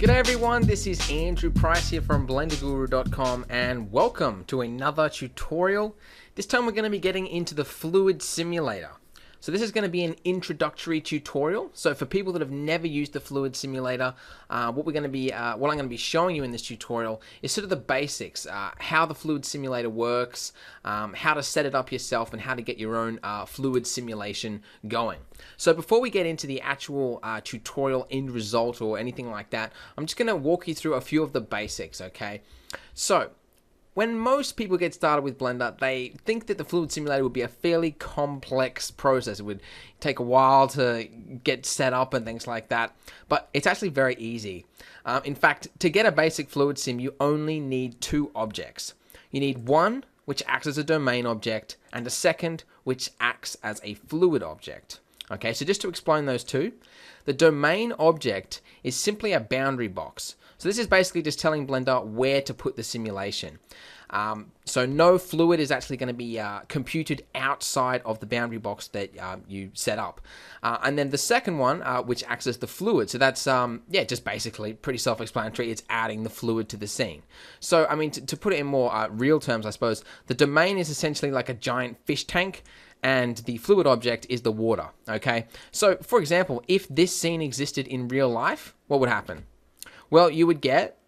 G'day everyone, this is Andrew Price here from blenderguru.com and welcome to another tutorial. This time we're going to be getting into the fluid simulator. So this is going to be an introductory tutorial. So for people that have never used the fluid simulator, what I'm going to be showing you in this tutorial is sort of the basics, how the fluid simulator works, how to set it up yourself, and how to get your own fluid simulation going. So before we get into the actual tutorial end result or anything like that, I'm just going to walk you through a few of the basics, okay? So when most people get started with Blender, they think that the fluid simulator would be a fairly complex process. It would take a while to get set up and things like that, but it's actually very easy. In fact, to get a basic fluid sim, you only need two objects. You need one, which acts as a domain object, and a second, which acts as a fluid object. Okay, so just to explain those two, the domain object is simply a boundary box. So this is basically just telling Blender where to put the simulation. So no fluid is actually going to be computed outside of the boundary box that you set up. And then the second one, which acts as the fluid. So that's, just basically pretty self-explanatory. It's adding the fluid to the scene. So, I mean, to put it in more real terms, I suppose, the domain is essentially like a giant fish tank, and the fluid object is the water, okay? So, for example, if this scene existed in real life, what would happen? Well, you would get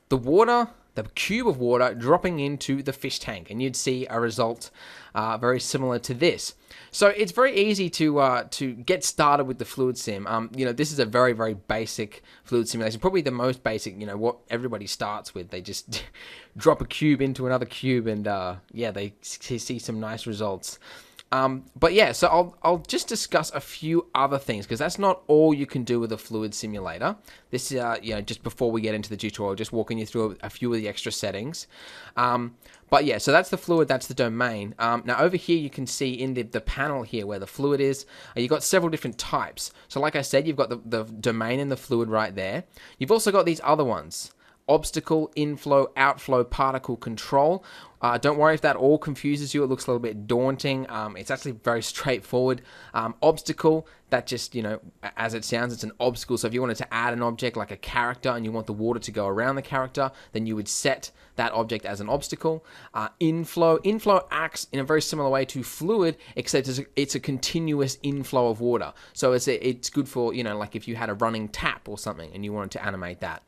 the water, the cube of water dropping into the fish tank, and you'd see a result very similar to this. So it's very easy to get started with the fluid sim. This is a very, very basic fluid simulation, probably the most basic, what everybody starts with. They just drop a cube into another cube and they see some nice results. So I'll just discuss a few other things, because that's not all you can do with a fluid simulator. This is, just before we get into the tutorial, just walking you through a few of the extra settings. So that's the fluid, that's the domain. Now over here you can see in the panel here where the fluid is, you've got several different types. So like I said, you've got the domain and the fluid right there. You've also got these other ones: obstacle, inflow, outflow, particle, control. Don't worry if that all confuses you. It looks a little bit daunting. It's actually very straightforward. Obstacle, that just, as it sounds, it's an obstacle. So if you wanted to add an object like a character and you want the water to go around the character, then you would set that object as an obstacle. Inflow acts in a very similar way to fluid, except it's a continuous inflow of water. So it's good for, like if you had a running tap or something and you wanted to animate that.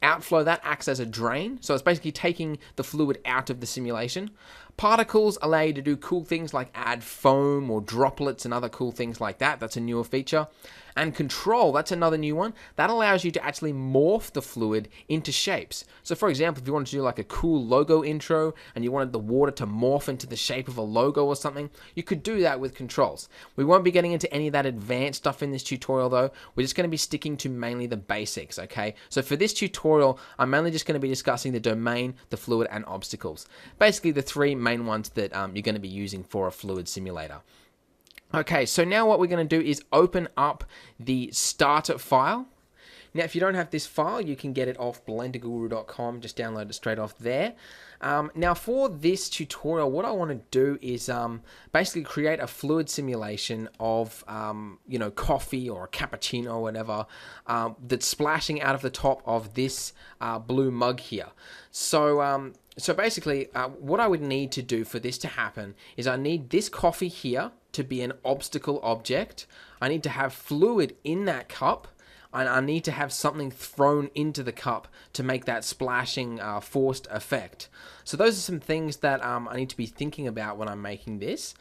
Outflow, that acts as a drain, so it's basically taking the fluid out of the simulation. Particles allow you to do cool things like add foam or droplets and other cool things like that. That's a newer feature. And control, that's another new one. That allows you to actually morph the fluid into shapes. So for example, if you wanted to do like a cool logo intro and you wanted the water to morph into the shape of a logo or something, you could do that with controls. We won't be getting into any of that advanced stuff in this tutorial though. We're just going to be sticking to mainly the basics, okay? So for this tutorial, I'm mainly just going to be discussing the domain, the fluid, and obstacles. Basically the three main ones that you're going to be using for a fluid simulator. Okay, so now what we're going to do is open up the starter file. Now, if you don't have this file, you can get it off blenderguru.com. Just download it straight off there. Now, for this tutorial, what I want to do is basically create a fluid simulation of, coffee or a cappuccino or whatever that's splashing out of the top of this blue mug here. So basically, what I would need to do for this to happen is I need this coffee here to be an obstacle object. I need to have fluid in that cup, and I need to have something thrown into the cup to make that splashing forced effect. So those are some things that I need to be thinking about when I'm making this.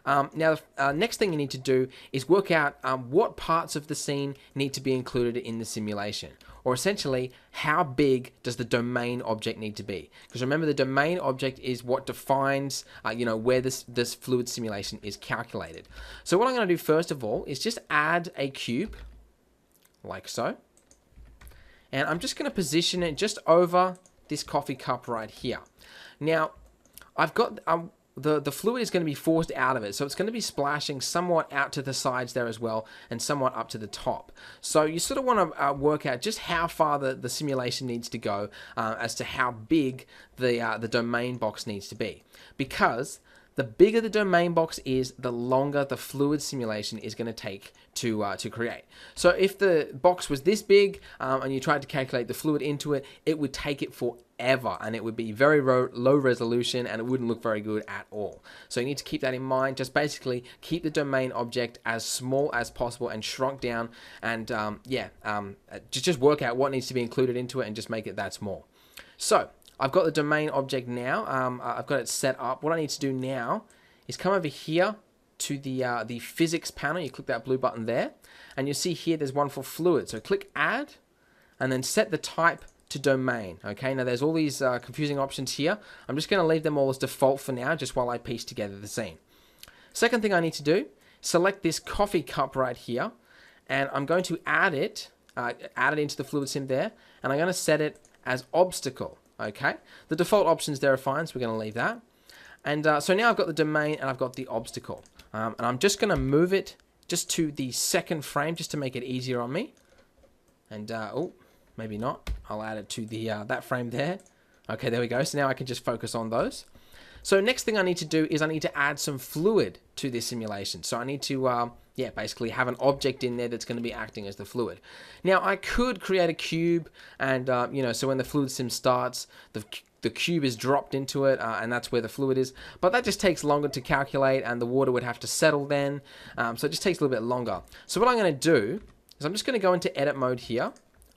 Now, next thing you need to do is work out what parts of the scene need to be included in the simulation, or essentially how big does the domain object need to be? Because remember, the domain object is what defines where this fluid simulation is calculated. So what I'm going to do first of all is just add a cube like so, and I'm just going to position it just over this coffee cup right here. Now I've got the fluid is going to be forced out of it, so it's going to be splashing somewhat out to the sides there as well, and somewhat up to the top. So you sort of want to work out just how far the simulation needs to go as to how big the domain box needs to be, because The bigger the domain box is, the longer the fluid simulation is going to take to create. So if the box was this big and you tried to calculate the fluid into it, it would take it forever and it would be very low resolution and it wouldn't look very good at all. So you need to keep that in mind. Just basically keep the domain object as small as possible and shrunk down, and just work out what needs to be included into it and just make it that small. So I've got the domain object now. I've got it set up. What I need to do now is come over here to the physics panel. You click that blue button there, and you'll see here there's one for fluid. So click add, and then set the type to domain. Okay, now there's all these confusing options here. I'm just going to leave them all as default for now, just while I piece together the scene. Second thing I need to do, select this coffee cup right here, and I'm going to add it into the fluid sim there, and I'm going to set it as obstacle. Okay, the default options there are fine, so we're going to leave that. And so now I've got the domain and I've got the obstacle. And I'm just going to move it just to the second frame just to make it easier on me. And, oh, maybe not. I'll add it to the that frame there. Okay, there we go. So now I can just focus on those. So next thing I need to do is I need to add some fluid to this simulation. So I need to, basically have an object in there that's going to be acting as the fluid. Now I could create a cube and, so when the fluid sim starts, the cube is dropped into it and that's where the fluid is. But that just takes longer to calculate and the water would have to settle then. So it just takes a little bit longer. So what I'm going to do is I'm just going to go into edit mode here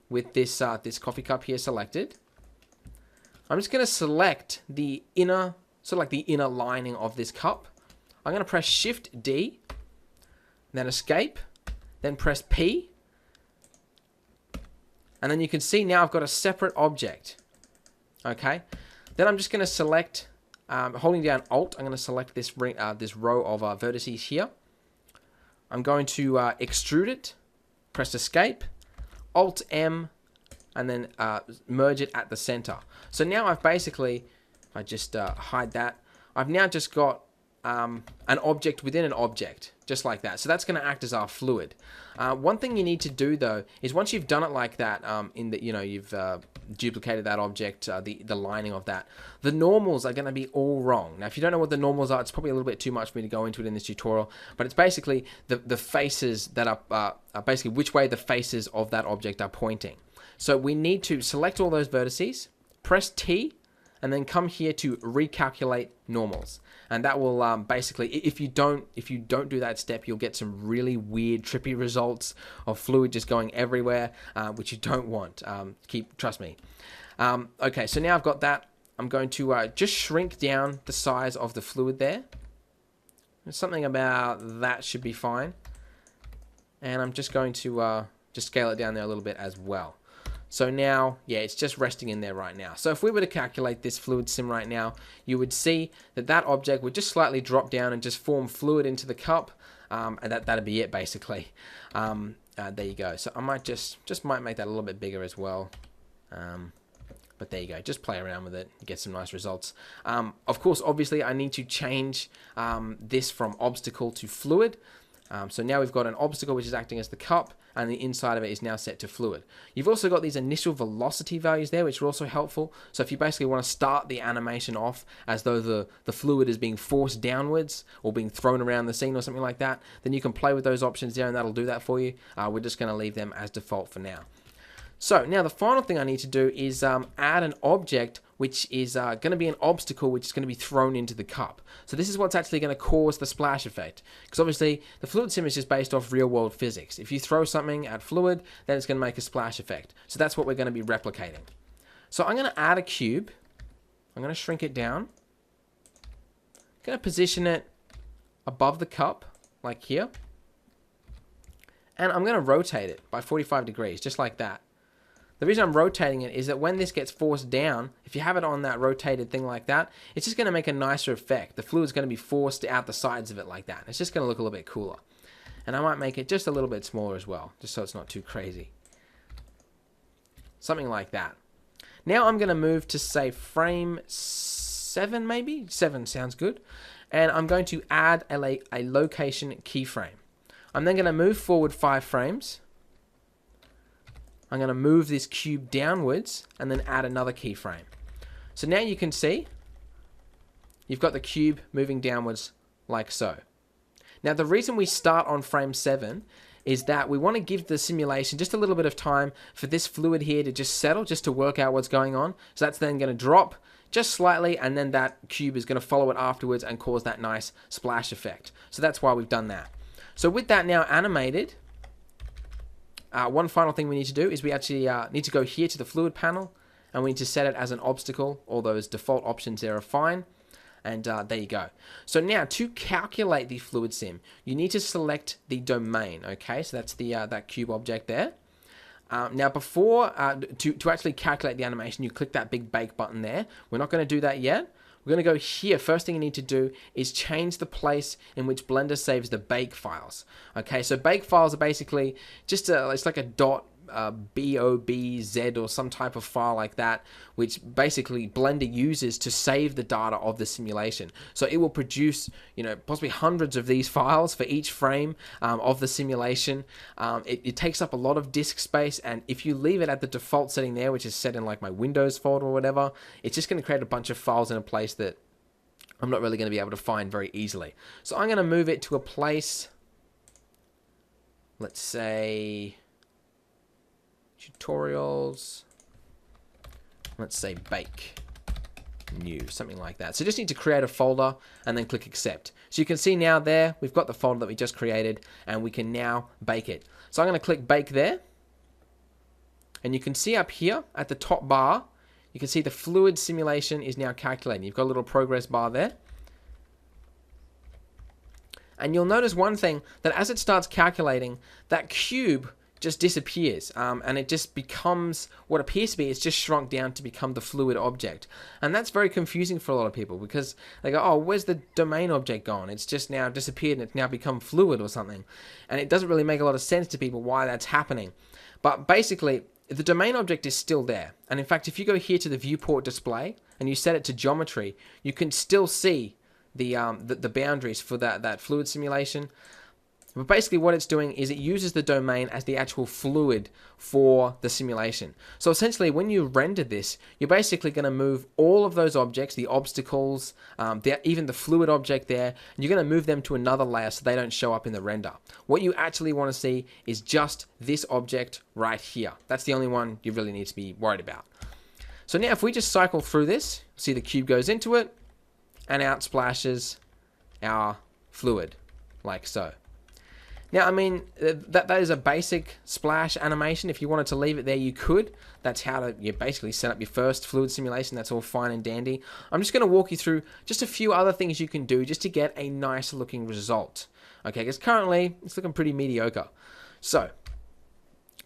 with this, this coffee cup here selected. I'm just going to select the inner, the inner lining of this cup. I'm going to press Shift D, then escape, then press P, and then you can see now I've got a separate object. Okay, then I'm just going to select, holding down Alt, I'm going to select this this row of vertices here. I'm going to extrude it, press Escape, Alt M, and then merge it at the center. So now I've basically, if I just hide that, I've now just got an object within an object, just like that. So that's going to act as our fluid. One thing you need to do though is once you've done it like that, in that you've duplicated that object, the lining of that, the normals are going to be all wrong. Now, if you don't know what the normals are, it's probably a little bit too much for me to go into it in this tutorial. But it's basically the faces that are basically which way the faces of that object are pointing. So we need to select all those vertices, press T, and then come here to recalculate normals. And that will basically, if you don't do that step, you'll get some really weird, trippy results of fluid just going everywhere, which you don't want. Trust me. Okay, so now I've got that. I'm going to just shrink down the size of the fluid there. Something about that should be fine. And I'm just going to just scale it down there a little bit as well. So now, yeah, it's just resting in there right now. So if we were to calculate this fluid sim right now, you would see that that object would just slightly drop down and just form fluid into the cup, and that'd be it basically. There you go. So I might just might make that a little bit bigger as well. But there you go. Just play around with it. You get some nice results. Of course, obviously, I need to change this from obstacle to fluid. So now we've got an obstacle which is acting as the cup, and the inside of it is now set to fluid. You've also got these initial velocity values there, which are also helpful. So if you basically want to start the animation off as though the fluid is being forced downwards or being thrown around the scene or something like that, then you can play with those options there and that'll do that for you. We're just going to leave them as default for now. So now the final thing I need to do is add an object which is going to be an obstacle which is going to be thrown into the cup. So this is what's actually going to cause the splash effect. Because obviously the fluid sim is just based off real world physics. If you throw something at fluid, then it's going to make a splash effect. So that's what we're going to be replicating. So I'm going to add a cube. I'm going to shrink it down. I'm going to position it above the cup, like here. And I'm going to rotate it by 45 degrees, just like that. The reason I'm rotating it is that when this gets forced down, if you have it on that rotated thing like that, it's just going to make a nicer effect. The fluid's going to be forced out the sides of it like that. It's just going to look a little bit cooler. And I might make it just a little bit smaller as well, just so it's not too crazy. Something like that. Now I'm going to move to, say, frame 7 maybe? 7 sounds good. And I'm going to add a location keyframe. I'm then going to move forward 5 frames. I'm going to move this cube downwards and then add another keyframe. So now you can see you've got the cube moving downwards like so. Now, the reason we start on frame 7 is that we want to give the simulation just a little bit of time for this fluid here to just settle, just to work out what's going on. So that's then going to drop just slightly, and then that cube is going to follow it afterwards and cause that nice splash effect. So that's why we've done that. So with that now animated, one final thing we need to do is we actually need to go here to the fluid panel, and we need to set it as an obstacle. All those default options there are fine. And there you go. So now to calculate the fluid sim, you need to select the domain. Okay, so that's the that cube object there. Now before, to actually calculate the animation, you click that big bake button there. We're not going to do that yet. We're going to go here. First thing you need to do is change the place in which Blender saves the bake files. Okay, so bake files are basically just it's like a .bobz or some type of file like that, which basically Blender uses to save the data of the simulation. So it will produce, possibly hundreds of these files for each frame of the simulation. It takes up a lot of disk space, and if you leave it at the default setting there, which is set in like my Windows folder or whatever, it's just going to create a bunch of files in a place that I'm not really going to be able to find very easily. So I'm going to move it to a place, let's say tutorials, let's say bake new, something like that. So just need to create a folder and then click accept. So you can see now there we've got the folder that we just created, and we can now bake it. So I'm going to click bake there, and you can see up here at the top bar, you can see the fluid simulation is now calculating. You've got a little progress bar there. And you'll notice one thing, that as it starts calculating, that cube just disappears, and it just becomes what appears to be, it's just shrunk down to become the fluid object. And that's very confusing for a lot of people, because they go, oh, where's the domain object gone? It's just now disappeared and it's now become fluid or something. And it doesn't really make a lot of sense to people why that's happening. But basically, the domain object is still there. And in fact, if you go here to the viewport display and you set it to geometry, you can still see the boundaries for that fluid simulation. But basically what it's doing is it uses the domain as the actual fluid for the simulation. So essentially when you render this, you're basically going to move all of those objects, the obstacles, even the fluid object there, and you're going to move them to another layer so they don't show up in the render. What you actually want to see is just this object right here. That's the only one you really need to be worried about. So now if we just cycle through this, see the cube goes into it, and out splashes our fluid, like so. Now, I mean, that is a basic splash animation. If you wanted to leave it there, you could. That's how you basically set up your first fluid simulation. That's all fine and dandy. I'm just going to walk you through just a few other things you can do just to get a nice looking result. Okay, because currently it's looking pretty mediocre. So,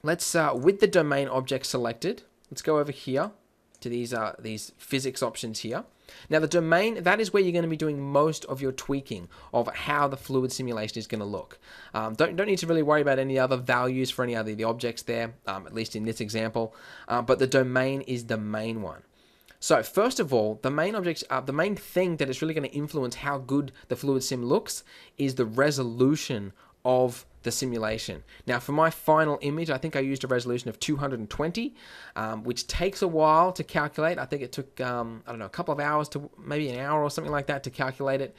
let's, with the domain object selected, let's go over here to these physics options here. Now the domain, that is where you're going to be doing most of your tweaking of how the fluid simulation is going to look. Don't need to really worry about any other values for any other the objects there, at least in this example, but the domain is the main one. So first of all, the main objects, the main thing that is really going to influence how good the fluid sim looks is the resolution of the simulation. Now for my final image, I think I used a resolution of 220, which takes a while to calculate. I think it took, I don't know, a couple of hours to maybe an hour or something like that to calculate it.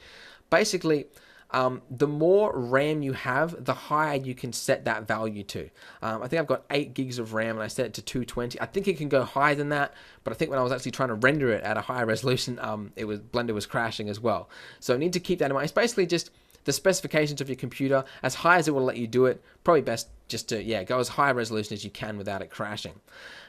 Basically, the more RAM you have, the higher you can set that value to. I think I've got 8 gigs of RAM and I set it to 220. I think it can go higher than that, but I think when I was actually trying to render it at a higher resolution, Blender was crashing as well. So I need to keep that in mind. It's basically just the specifications of your computer, as high as it will let you do it. Probably best just to, go as high resolution as you can without it crashing.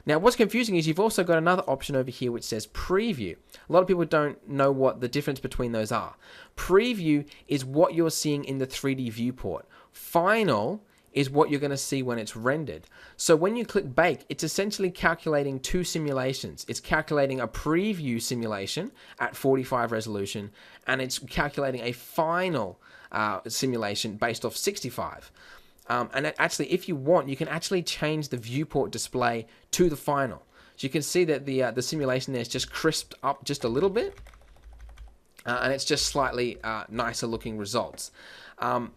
Now, what's confusing is you've also got another option over here which says preview. A lot of people don't know what the difference between those are. Preview is what you're seeing in the 3D viewport. Final is what you're going to see when it's rendered. So when you click bake, it's essentially calculating two simulations. It's calculating a preview simulation at 45 resolution, and it's calculating a final simulation based off 65. And actually, if you want, you can actually change the viewport display to the final. So you can see that the simulation there is just crisped up just a little bit, and it's just slightly nicer looking results. A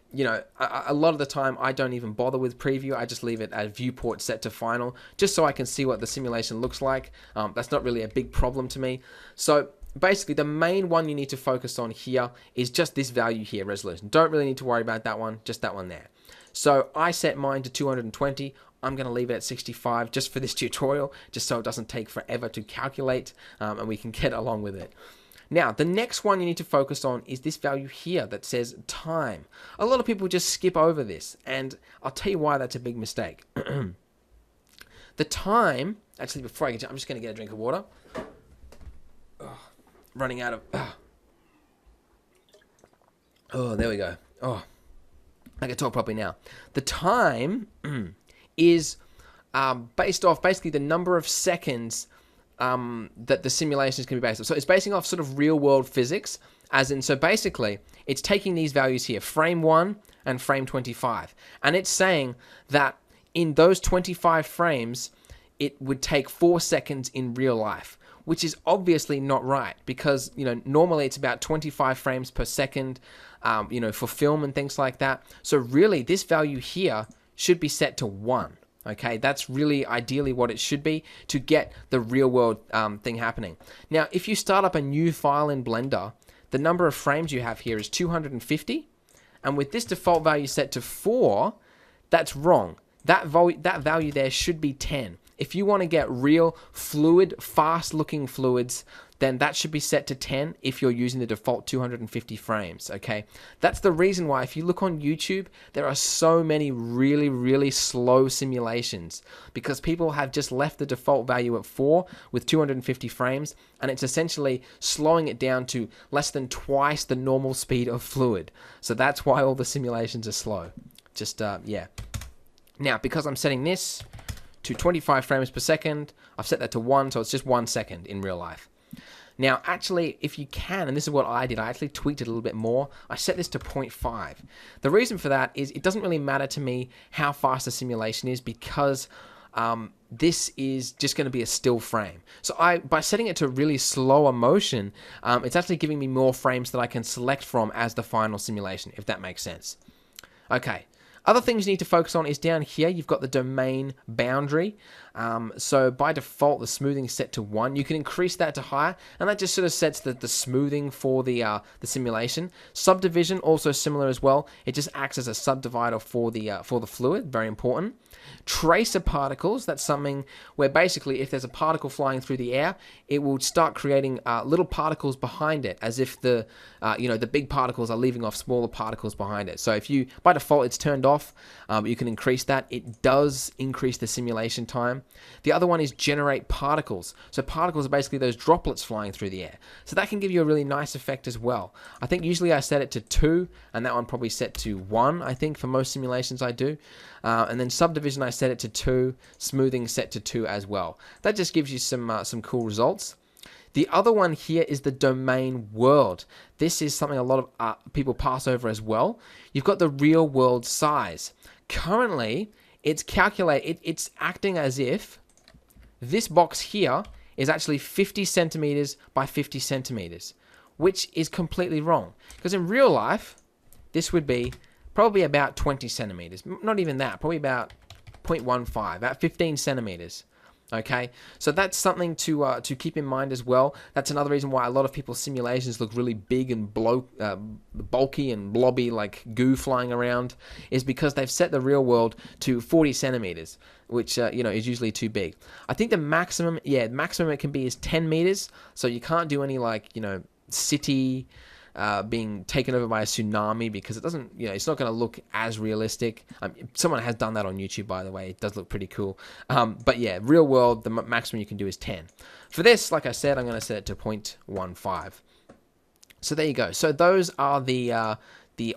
lot of the time I don't even bother with preview. I just leave it at viewport set to final, just so I can see what the simulation looks like. That's not really a big problem to me. So basically the main one you need to focus on here is just this value here, resolution. Don't really need to worry about that one, just that one there. So I set mine to 220. I'm going to leave it at 65 just for this tutorial, just so it doesn't take forever to calculate, and we can get along with it. Now, the next one you need to focus on is this value here that says time. A lot of people just skip over this, and I'll tell you why that's a big mistake. The time, actually, before I get to, I'm just going to get a drink of water. Running out of... Oh, there we go. Oh, I can talk properly now. The time is based off basically the number of seconds that the simulations can be based on. So it's basing off sort of real world physics, as in, so basically it's taking these values here, frame 1 and frame 25, and it's saying that in those 25 frames, it would take 4 seconds in real life, which is obviously not right, because, you know, normally it's about 25 frames per second, you know, for film and things like that. So really this value here should be set to 1. Okay, that's really ideally what it should be to get the real world thing happening. Now, if you start up a new file in Blender, the number of frames you have here is 250. And with this default value set to 4, that's wrong. That value there should be 10. If you want to get real fluid, fast looking fluids, then that should be set to 10 if you're using the default 250 frames, okay? That's the reason why if you look on YouTube, there are so many really, really slow simulations, because people have just left the default value at 4 with 250 frames, and it's essentially slowing it down to less than twice the normal speed of fluid. So that's why all the simulations are slow. Just, yeah. Now, because I'm setting this to 25 frames per second, I've set that to 1, so it's just 1 second in real life. Now, actually, if you can, and this is what I did, I actually tweaked it a little bit more. I set this to 0.5. The reason for that is it doesn't really matter to me how fast the simulation is, because this is just going to be a still frame. So by setting it to really slower motion, it's actually giving me more frames that I can select from as the final simulation, if that makes sense. Okay. Other things you need to focus on is down here, you've got the domain boundary. So by default, the smoothing is set to 1. You can increase that to higher, and that just sort of sets the smoothing for the simulation. Subdivision, also similar as well. It just acts as a subdivider for the fluid, very important. Tracer particles, that's something where basically if there's a particle flying through the air, it will start creating little particles behind it, as if the big particles are leaving off smaller particles behind it. So if you, by default, it's turned off, you can increase that. It does increase the simulation time. The other one is generate particles. So particles are basically those droplets flying through the air. So that can give you a really nice effect as well. I think usually I set it to 2, and that one probably set to 1, I think, for most simulations I do. And then subdivision, I set it to 2, smoothing set to 2 as well. That just gives you some cool results. The other one here is the domain world. This is something a lot of people pass over as well. You've got the real world size. Currently, it's acting as if this box here is actually 50 centimeters by 50 centimeters, which is completely wrong. Because in real life, this would be probably about 20 centimeters. Not even that, probably about 0.15, about 15 centimeters. Okay, so that's something to keep in mind as well. That's another reason why a lot of people's simulations look really big and bulky and blobby, like goo flying around, is because they've set the real world to 40 centimeters, which is usually too big. I think the maximum it can be is 10 meters. So you can't do any city being taken over by a tsunami, because it doesn't, it's not going to look as realistic. Someone has done that on YouTube, by the way. It does look pretty cool. But yeah, real world, the maximum you can do is 10. For this, like I said, I'm going to set it to 0.15. So there you go. So those are the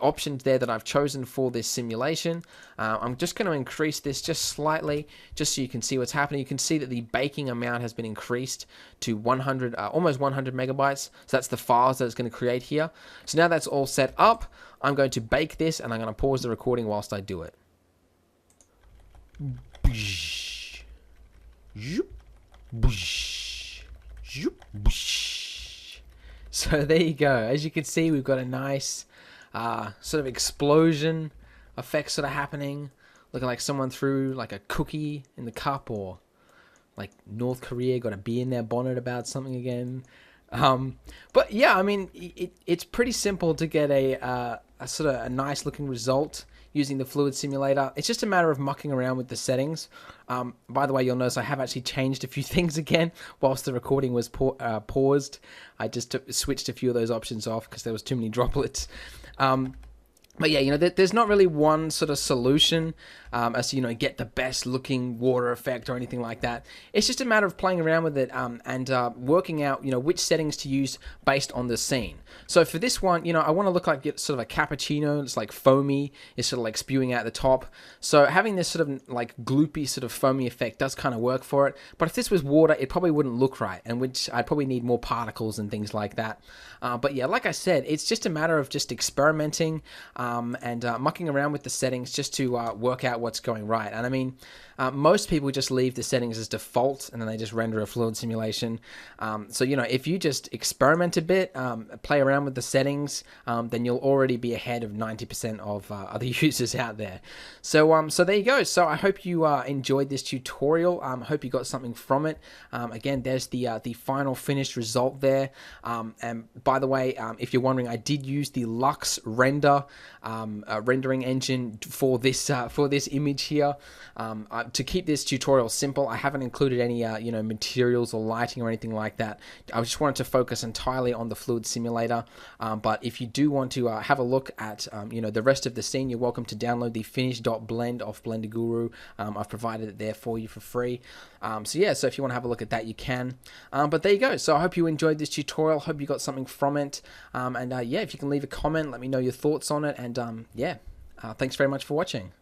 options there that I've chosen for this simulation. I'm just going to increase this just slightly, just so you can see what's happening. You can see that the baking amount has been increased to 100, almost 100 megabytes. So that's the files that it's going to create here. So now that's all set up, I'm going to bake this, and I'm going to pause the recording whilst I do it. So there you go. As you can see, we've got a nice sort of explosion effect sort of happening, looking like someone threw like a cookie in the cup, or like North Korea got a bee in their bonnet about something again. But yeah, I mean, it's pretty simple to get a sort of a nice looking result using the fluid simulator. It's just a matter of mucking around with the settings. By the way, you'll notice I have actually changed a few things again whilst the recording was paused. I just switched a few of those options off because there was too many droplets. But yeah, there's not really one sort of solution as to, get the best looking water effect or anything like that. It's just a matter of playing around with it and working out, which settings to use based on the scene. So for this one, I want to look like sort of a cappuccino. It's like foamy. It's sort of like spewing out the top. So having this sort of like gloopy sort of foamy effect does kind of work for it. But if this was water, it probably wouldn't look right, and which I'd probably need more particles and things like that. But yeah, like I said, it's just a matter of just experimenting and mucking around with the settings just to work out what's going right. And I mean, most people just leave the settings as default and then they just render a fluid simulation. So, if you just experiment a bit, play around with the settings, then you'll already be ahead of 90% of other users out there. So there you go. So I hope you enjoyed this tutorial. I hope you got something from it. Again, there's the final finished result there. And by the way, if you're wondering, I did use the Lux render rendering engine for this image here. To keep this tutorial simple, I haven't included any materials or lighting or anything like that. I just wanted to focus entirely on the fluid simulator. But if you do want to have a look at the rest of the scene, you're welcome to download the finish.blend off Blender Guru. I've provided it there for you for free. So if you want to have a look at that, you can. But there you go. So I hope you enjoyed this tutorial. Hope you got something from it. If you can leave a comment, let me know your thoughts on it. And thanks very much for watching.